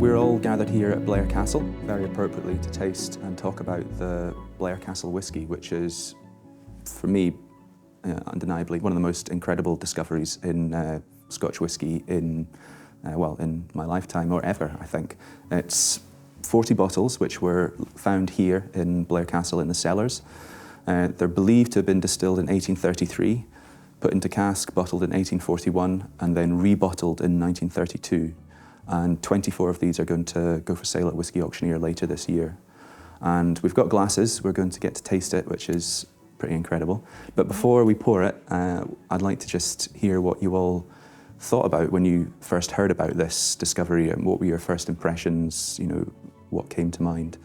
We're all gathered here at Blair Castle, very appropriately to taste and talk about the Blair Castle whisky, which is, for me, undeniably one of the most incredible discoveries in Scotch whisky in my lifetime, or ever, I think. It's 40 bottles which were found here in Blair Castle in the cellars. They're believed to have been distilled in 1833, put into cask, bottled in 1841, and then rebottled in 1932. And 24 of these are going to go for sale at Whisky Auctioneer later this year. And we've got glasses, we're going to get to taste it, which is pretty incredible. But before we pour it, I'd like to just hear what you all thought about when you first heard about this discovery, and what were your first impressions, what came to mind?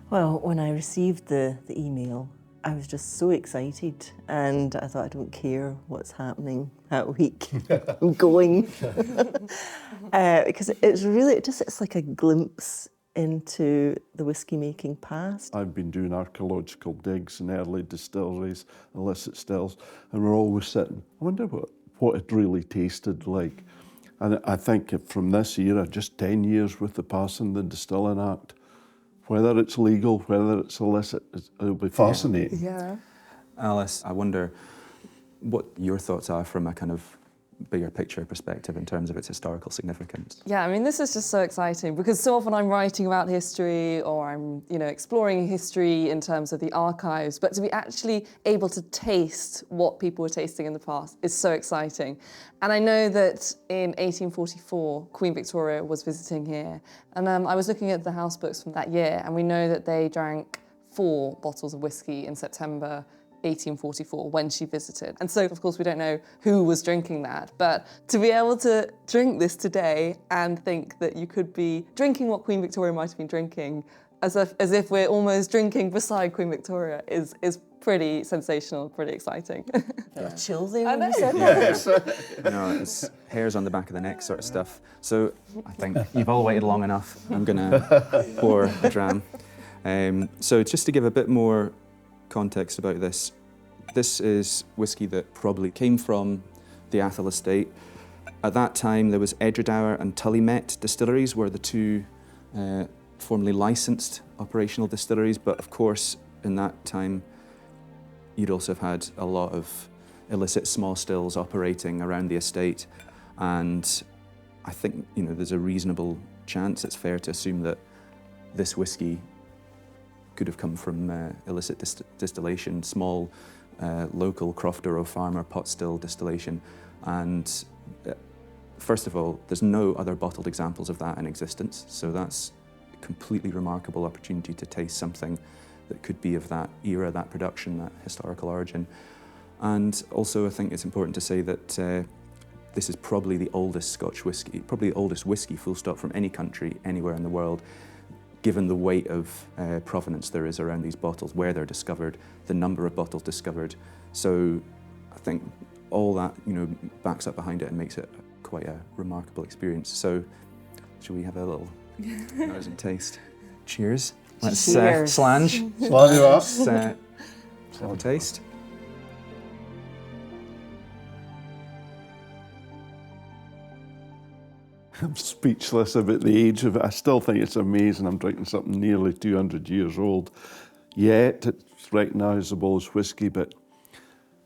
Well, when I received the email, I was just so excited, and I thought, I don't care what's happening that week. I'm going. Because it's like a glimpse into the whisky making past. I've been doing archaeological digs in early distilleries, illicit stills, and we're always sitting, I wonder what it really tasted like. And I think from this era, just 10 years with the passing the Distilling Act, whether it's legal, whether it's illicit, it'll be fascinating. Yeah. Alice, I wonder what your thoughts are from a kind of bigger picture perspective in terms of its historical significance. Yeah, I mean, this is just so exciting because so often I'm writing about history, or I'm, exploring history in terms of the archives, but to be actually able to taste what people were tasting in the past is so exciting. And I know that in 1844, Queen Victoria was visiting here, and I was looking at the house books from that year, and we know that they drank 4 bottles of whiskey in September 1844 when she visited. And so, of course, we don't know who was drinking that, but to be able to drink this today and think that you could be drinking what Queen Victoria might have been drinking, as if we're almost drinking beside Queen Victoria, is pretty sensational, pretty exciting. Got a chill there when you said that. It's hairs on the back of the neck sort of stuff. So I think you've all waited long enough. I'm gonna pour a dram. So just to give a bit more context about this. This is whisky that probably came from the Athol estate. At that time, there was Edradour and Tully Met distilleries were the two formerly licensed operational distilleries, but of course, in that time, you'd also have had a lot of illicit small stills operating around the estate. And I think, there's a reasonable chance, it's fair to assume that this whisky could have come from illicit distillation, small local crofter or farmer pot still distillation. And first of all, there's no other bottled examples of that in existence, so that's a completely remarkable opportunity to taste something that could be of that era, that production, that historical origin. And also I think it's important to say that this is probably the oldest Scotch whisky, probably the oldest whisky full stop from any country, anywhere in the world, given the weight of provenance there is around these bottles, where they're discovered, the number of bottles discovered. So I think all that backs up behind it and makes it quite a remarkable experience. So shall we have a little nose and taste? Cheers. Let's Cheers. slange. Slange Let's have a taste. I'm speechless about the age of it. I still think it's amazing. I'm drinking something nearly 200 years old. Yet it's recognisable as whisky, but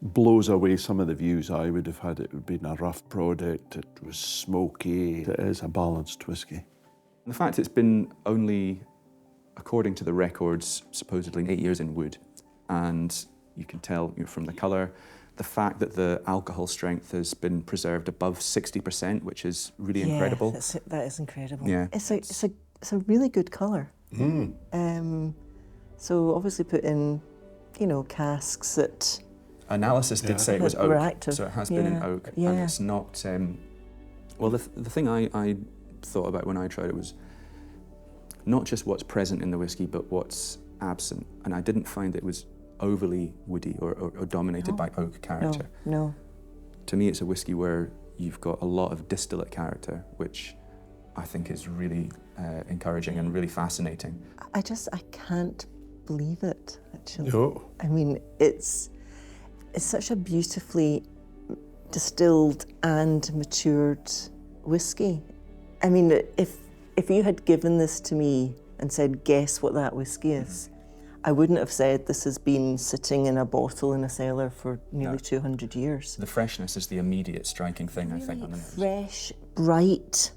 blows away some of the views I would have had. It would have been a rough product, it was smoky. It is a balanced whisky. The fact it's been only, according to the records, supposedly 8 years in wood, and you can tell from the colour, the fact that the alcohol strength has been preserved above 60%, which is really incredible. That is incredible. Yeah. It's a really good colour. So obviously put in, casks that Analysis did say it was were oak, active. so it has been in oak, and it's not. Well, the thing I thought about when I tried it was not just what's present in the whisky, but what's absent, and I didn't find it was overly woody or dominated by oak character. No. To me, it's a whisky where you've got a lot of distillate character, which I think is really encouraging and really fascinating. I can't believe it, actually. No. I mean, it's such a beautifully distilled and matured whiskey. I mean, if If you had given this to me and said, guess what that whiskey is, I wouldn't have said this has been sitting in a bottle in a cellar for nearly 200 years. The freshness is the immediate striking thing, I think, on the nose. Fresh, bright,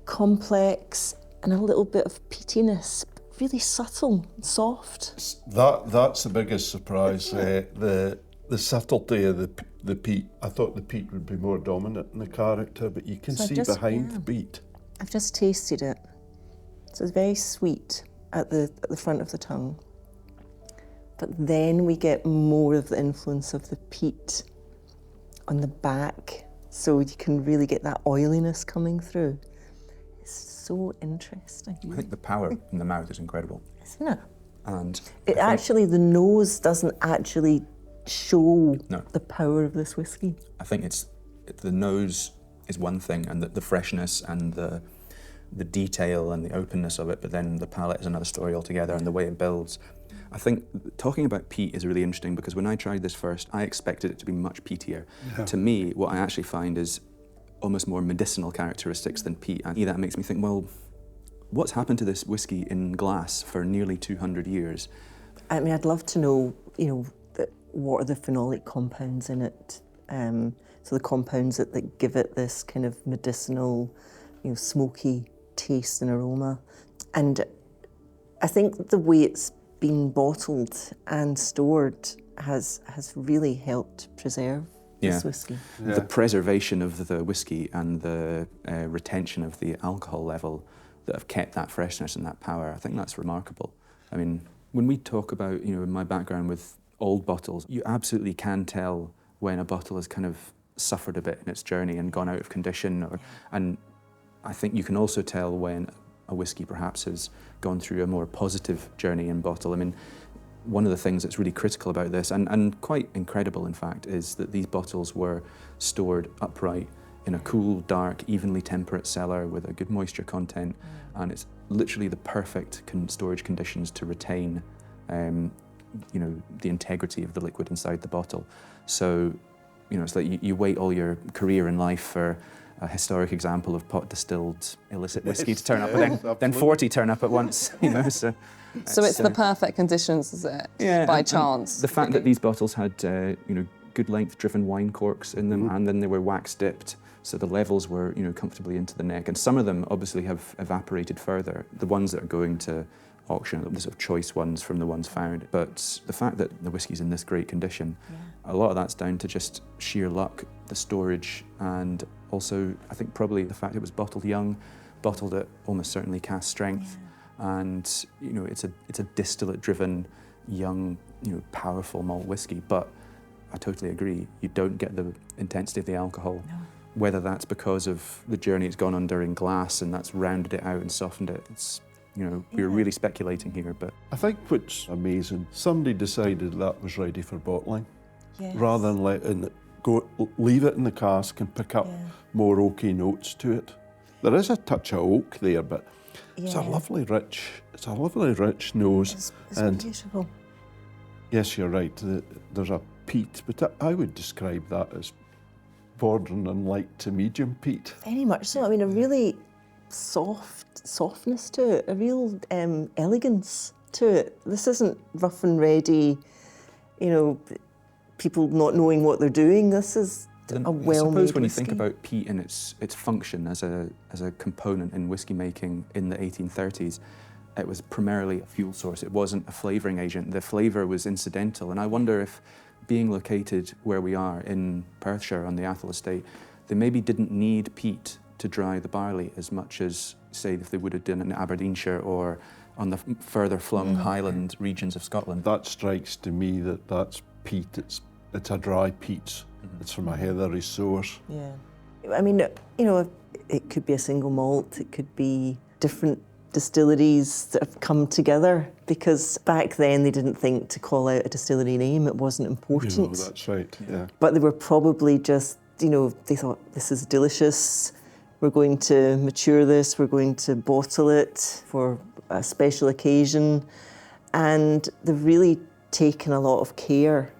complex, and a little bit of peatiness. Really subtle, soft. That's the biggest surprise. The subtlety of the peat. I thought the peat would be more dominant in the character, but you can see behind the peat. I've just tasted it. So it's very sweet at the front of the tongue. But then we get more of the influence of the peat on the back. So you can really get that oiliness coming through. It's so interesting. I think the power in the mouth is incredible. Isn't it? And It actually, the nose doesn't actually show No. the power of this whiskey. I think the nose is one thing, and the freshness and the detail and the openness of it, but then the palate is another story altogether, and the way it builds. I think talking about peat is really interesting, because when I tried this first, I expected it to be much peatier. Yeah. To me, what I actually find is almost more medicinal characteristics than peat. And that makes me think, well, what's happened to this whiskey in glass for nearly 200 years? I mean, I'd love to know, what are the phenolic compounds in it? So the compounds that give it this kind of medicinal, smoky taste and aroma. And I think the way it's been bottled and stored has really helped preserve this whiskey. Yeah. The preservation of the whiskey and the retention of the alcohol level that have kept that freshness and that power, I think that's remarkable. I mean, when we talk about, my background with old bottles, you absolutely can tell when a bottle has kind of suffered a bit in its journey and gone out of condition. And I think you can also tell when a whiskey perhaps has gone through a more positive journey in bottle. I mean, one of the things that's really critical about this, and quite incredible in fact, is that these bottles were stored upright in a cool, dark, evenly temperate cellar with a good moisture content, and it's literally the perfect storage conditions to retain the integrity of the liquid inside the bottle. So, it's like you wait all your career in life for a historic example of pot distilled illicit whiskey to turn up, but then 40 turn up at once, So it's the perfect conditions, is it? Yeah, By chance. The fact that these bottles had, good length driven wine corks in them, and then they were wax dipped, so the levels were, comfortably into the neck. And some of them obviously have evaporated further. The ones that are going to auction, the sort of choice ones from the ones found. But the fact that the whiskey's in this great condition, a lot of that's down to just sheer luck, the storage, and also I think probably the fact it was bottled young, bottled at almost certainly cask strength. And it's a distillate-driven, young, powerful malt whiskey. But I totally agree, you don't get the intensity of the alcohol. No. Whether that's because of the journey it's gone under in glass and that's rounded it out and softened it. It's we're really speculating here, but I think what's amazing, somebody decided that was ready for bottling, Yes. rather than letting it go, leave it in the cask and pick up more oaky notes to it. There is a touch of oak there, but it's a lovely rich nose. It's and beautiful. yes, you're right, there's a peat, but I would describe that as bordering on light to medium peat. Very much so. I mean, a really softness to it, a real elegance to it. This isn't rough and ready, people not knowing what they're doing. This is a well-made I suppose when you whiskey. think about peat and its function as a component in whiskey making in the 1830s, it was primarily a fuel source. It wasn't a flavouring agent. The flavour was incidental. And I wonder if, being located where we are in Perthshire on the Athol estate, they maybe didn't need peat to dry the barley as much as, say, if they would have done in Aberdeenshire or on the further flung highland regions of Scotland. That strikes to me that's peat. It's a dry peat. It's from a heathery source. Yeah. I mean, it could be a single malt, it could be different distilleries that have come together, because back then they didn't think to call out a distillery name, it wasn't important. That's right, yeah. But they were probably just, they thought, this is delicious, we're going to mature this, we're going to bottle it for a special occasion. And they've really taken a lot of care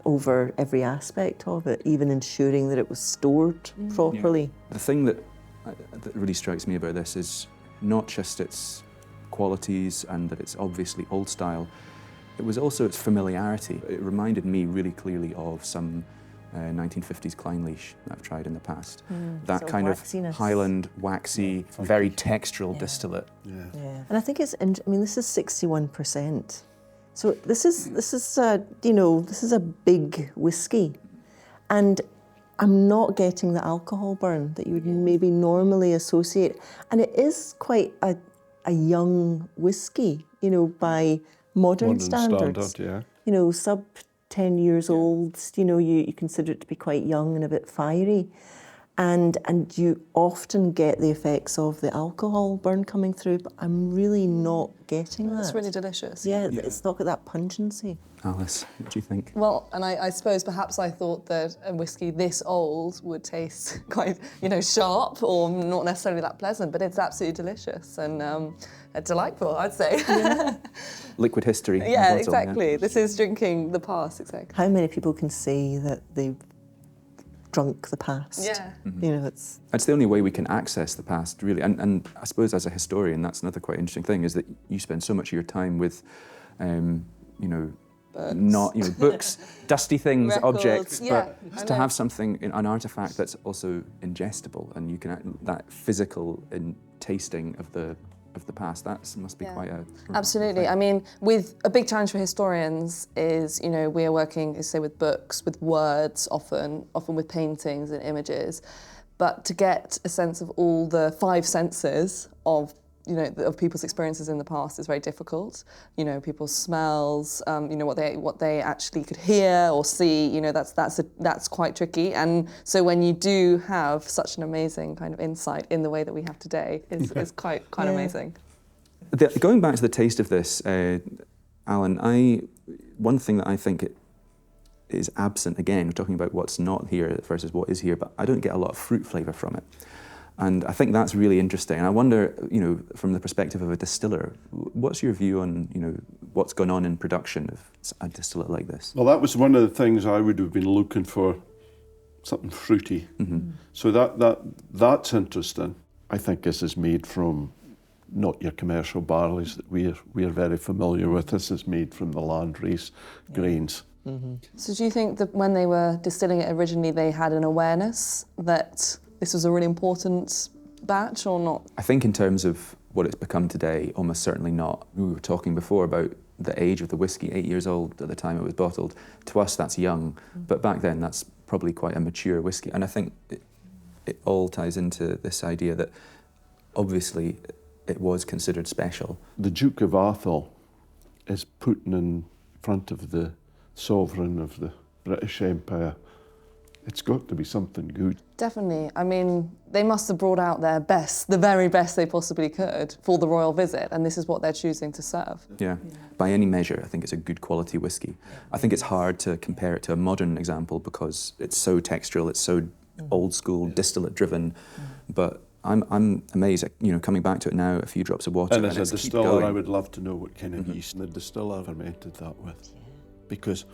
over every aspect of it, even ensuring that it was stored properly. The thing that that really strikes me about this is not just its qualities and that it's obviously old style, it was also its familiarity. It reminded me really clearly of some 1950s Clynelish that I've tried in the past. That Sort of kind of waxiness. Highland, waxy, very textural distillate. Yeah. And I think it's, I mean, this is 61%. So this is a big whiskey. And I'm not getting the alcohol burn that you would maybe normally associate. And it is quite a young whiskey, by modern standards. Standard, Sub 10 years old, you consider it to be quite young and a bit fiery. And you often get the effects of the alcohol burn coming through, but I'm really not getting that. It's really delicious. Yeah, it's not got that pungency. Alice, what do you think? Well, and I suppose perhaps I thought that a whiskey this old would taste quite, sharp or not necessarily that pleasant, but it's absolutely delicious and delightful, I'd say. Liquid history. Yeah, bottle, exactly. Yeah. This is drinking the past, exactly. How many people can say that they've drunk the past? Yeah. It's... It's the only way we can access the past, really. And I suppose as a historian, that's another quite interesting thing, is that you spend so much of your time with, books, dusty things, Records, objects, yeah, but I to know. have something, an artifact that's also ingestible, and you can that physical tasting of the past, that must be quite a... Absolutely. thing. I mean, with a big challenge for historians is, we are working, say, with books, with words, often with paintings and images, but to get a sense of all the five senses of people's experiences in the past is very difficult. People's smells, what they actually could hear or see. That's quite tricky. And so when you do have such an amazing kind of insight in the way that we have today, is quite amazing. Going back to the taste of this, Alan, one thing that I think is absent, again, we're talking about what's not here versus what is here, but I don't get a lot of fruit flavour from it. And I think that's really interesting. And I wonder, from the perspective of a distiller, what's your view on, what's gone on in production of a distillate like this? Well, that was one of the things I would have been looking for, something fruity. Mm-hmm. So that's interesting. I think this is made from not your commercial barleys that we're very familiar with. This is made from the landrace grains. Mm-hmm. So do you think that when they were distilling it originally, they had an awareness that this was a really important batch or not? I think in terms of what it's become today, almost certainly not. We were talking before about the age of the whiskey, 8 years old at the time it was bottled. To us, that's young, but back then, that's probably quite a mature whiskey. And I think it all ties into this idea that obviously it was considered special. The Duke of Atholl is putting in front of the sovereign of the British Empire. It's got to be something good. Definitely. I mean, they must have brought out their best, the very best they possibly could for the royal visit, and this is what they're choosing to serve. Yeah. By any measure, I think it's a good quality whiskey. I think it's hard to compare it to a modern example because it's so textural, it's so old school, distillate driven, but I'm amazed at, coming back to it now, a few drops of water. And as a it's keep distiller, going. I would love to know what kind of yeast the distiller fermented that with. Because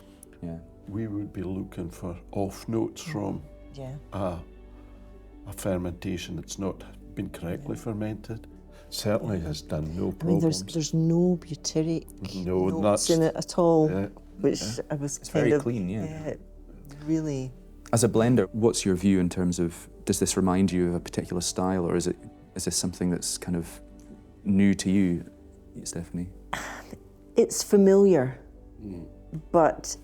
we would be looking for off notes from a fermentation that's not been correctly fermented. Certainly has done no problems. There's no butyric notes in it at all, which I was It's kind very of... clean, yeah. Really... As a blender, what's your view in terms of, does this remind you of a particular style, or is this something that's kind of new to you, Stephanie? It's familiar, but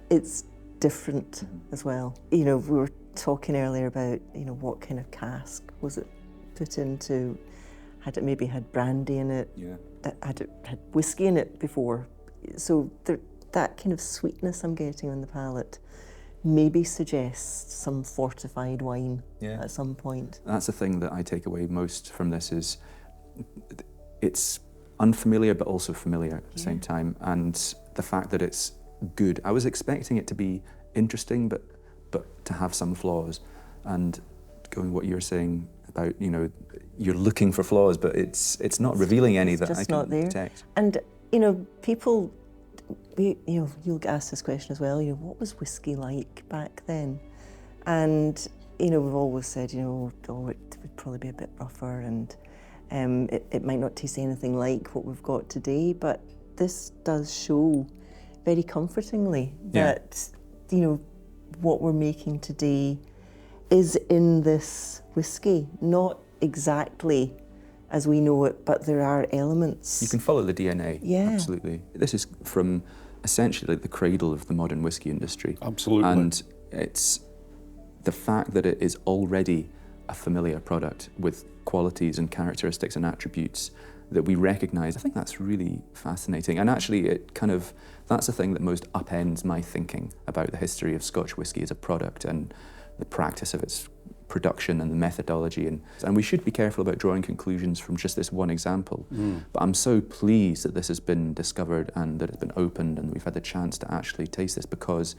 it's different as well. We were talking earlier about, what kind of cask was it put into? Had it maybe had brandy in it? Yeah. Had it had whiskey in it before? So that kind of sweetness I'm getting on the palate maybe suggests some fortified wine at some point. That's the thing that I take away most from this is it's unfamiliar but also familiar at the same time, and the fact that it's good. I was expecting it to be interesting but to have some flaws, and going what you're saying about, you're looking for flaws but it's not revealing any that I can detect. And people, you'll get asked this question as well, what was whiskey like back then? And you know, we've always said, you know, oh, it would probably be a bit rougher and it might not taste anything like what we've got today, but this does show very comfortingly that, you know, what we're making today is in this whiskey, not exactly as we know it, but there are elements. You can follow the DNA, absolutely. This is from essentially the cradle of the modern whiskey industry. Absolutely. And it's the fact that it is already a familiar product with qualities and characteristics and attributes that we recognise. I think that's really fascinating. And actually that's the thing that most upends my thinking about the history of Scotch whisky as a product and the practice of its production and the methodology. And we should be careful about drawing conclusions from just this one example. But I'm so pleased that this has been discovered and that it's been opened and we've had the chance to actually taste this, because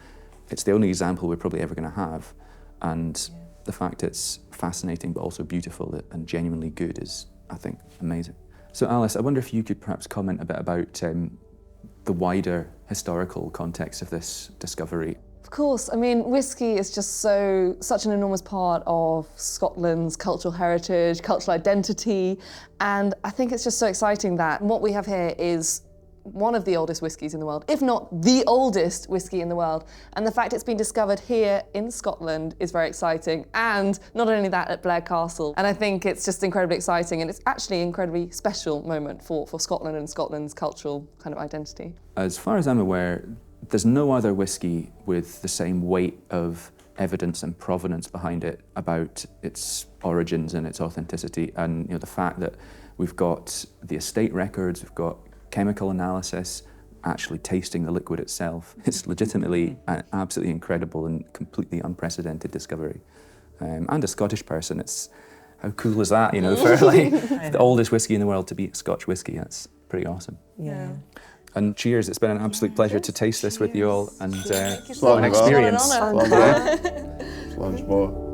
it's the only example we're probably ever going to have. And the fact it's fascinating but also beautiful and genuinely good is, I think, amazing. So Alice, I wonder if you could perhaps comment a bit about the wider historical context of this discovery. Of course, I mean, whiskey is just such an enormous part of Scotland's cultural heritage, cultural identity, and I think it's just so exciting that what we have here is one of the oldest whiskies in the world, if not the oldest whiskey in the world. And the fact it's been discovered here in Scotland is very exciting. And not only that, at Blair Castle. And I think it's just incredibly exciting, and it's actually an incredibly special moment for Scotland and Scotland's cultural kind of identity. As far as I'm aware, there's no other whiskey with the same weight of evidence and provenance behind it about its origins and its authenticity. And you know, the fact that we've got the estate records, we've got chemical analysis, actually tasting the liquid itself. It's legitimately an absolutely incredible and completely unprecedented discovery. And a Scottish person, it's how cool is that, you know, for like the oldest whiskey in the world to be Scotch whisky. That's pretty awesome. Yeah. And cheers, it's been an absolute pleasure to taste this with you all and Thank you what an experience. Lunch more.